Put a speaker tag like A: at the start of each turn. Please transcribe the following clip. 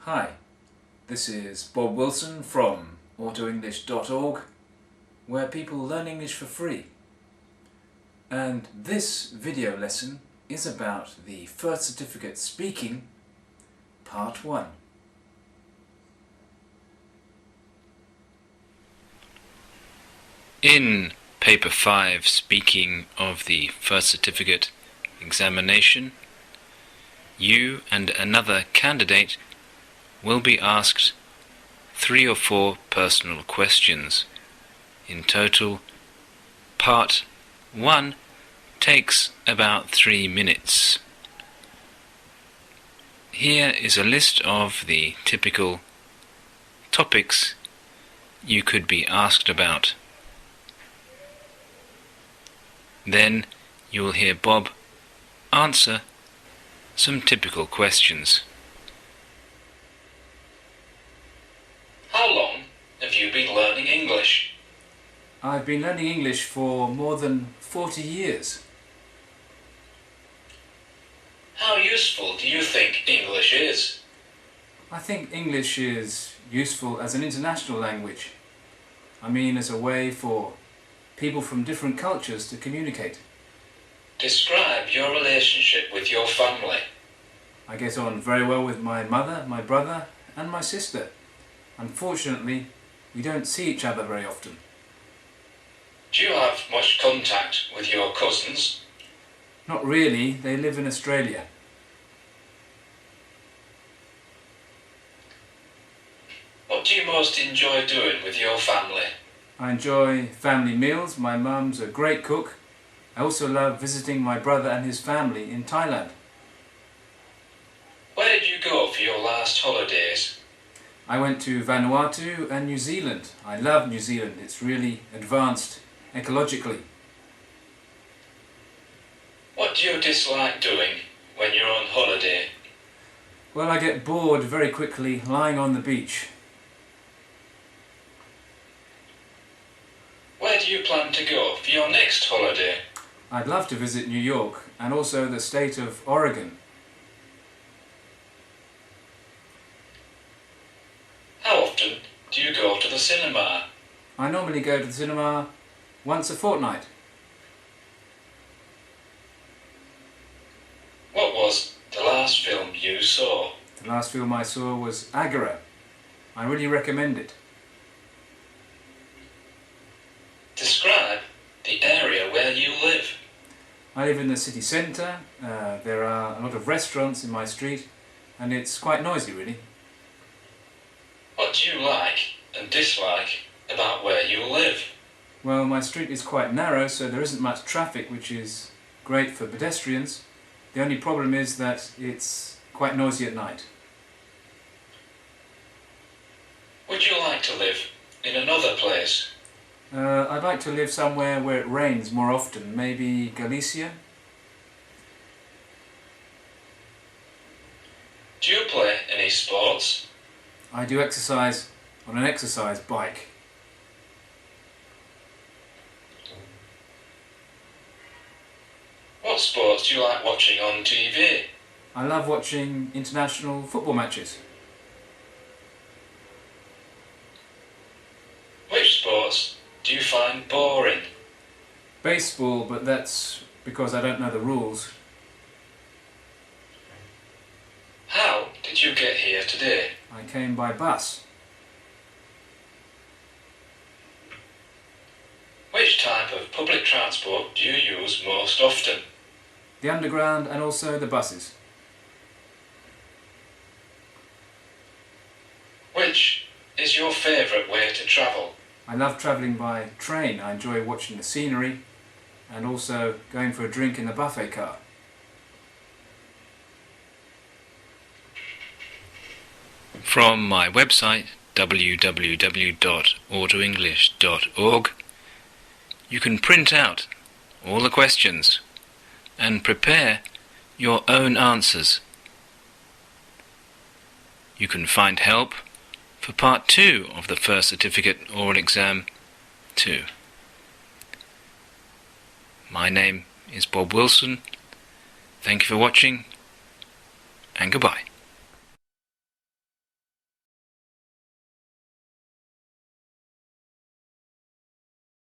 A: Hi, this is Bob Wilson from autoenglish.org, where people learn English for free. And this video lesson is about the First Certificate Speaking, Part 1.
B: In Paper 5, speaking of the First Certificate examination, you and another candidate will be asked 3 or 4 personal questions. In total, Part 1 takes about 3 minutes. Here is a list of the typical topics you could be asked about. Then you will hear Bob answer some typical questions. How long have you been learning English?
A: I've been learning English for more than 40 years.
B: How useful do you think English is?
A: I think English is useful as an international language. I mean, as a way for people from different cultures to communicate.
B: Describe your relationship with your family.
A: I get on very well with my mother, my brother, and my sister. Unfortunately, we don't see each other very often.
B: Do you have much contact with your cousins?
A: Not really, they live in Australia.
B: What do you most enjoy doing with your family?
A: I enjoy family meals. My mum's a great cook. I also love visiting my brother and his family in Thailand.
B: Where did you go for your last holidays?
A: I went to Vanuatu and New Zealand. I love New Zealand. It's really advanced ecologically.
B: What do you dislike doing when you're on holiday?
A: Well, I get bored very quickly lying on the beach.
B: Where do you plan to go for your next holiday?
A: I'd love to visit New York and also the state of Oregon.
B: How often do you go to the cinema?
A: I normally go to the cinema once a fortnight.
B: What was the last film you saw?
A: The last film I saw was Agora. I really recommend it.
B: Describe the area where you live.
A: I live in the city centre. There are a lot of restaurants in my street and it's quite noisy really.
B: What do you like and dislike about where you live?
A: Well, my street is quite narrow, so there isn't much traffic, which is great for pedestrians. The only problem is that it's quite noisy at night.
B: Would you like to live in another place?
A: I'd like to live somewhere where it rains more often, maybe Galicia.
B: Do you play any sports?
A: I do exercise on an exercise bike.
B: What sports do you like watching on TV?
A: I love watching international football matches.
B: Which sports do you find boring?
A: Baseball, but that's because I don't know the rules.
B: How did you get here today?
A: I came by bus.
B: Which type of public transport do you use most often?
A: The underground and also the buses.
B: Which is your favourite way to travel?
A: I love travelling by train. I enjoy watching the scenery and also going for a drink in the buffet car.
B: From my website www.autoenglish.org you can print out all the questions and prepare your own answers. You can find help for Part 2 of the First Certificate Oral Exam too. My name is Bob Wilson. Thank you for watching and goodbye.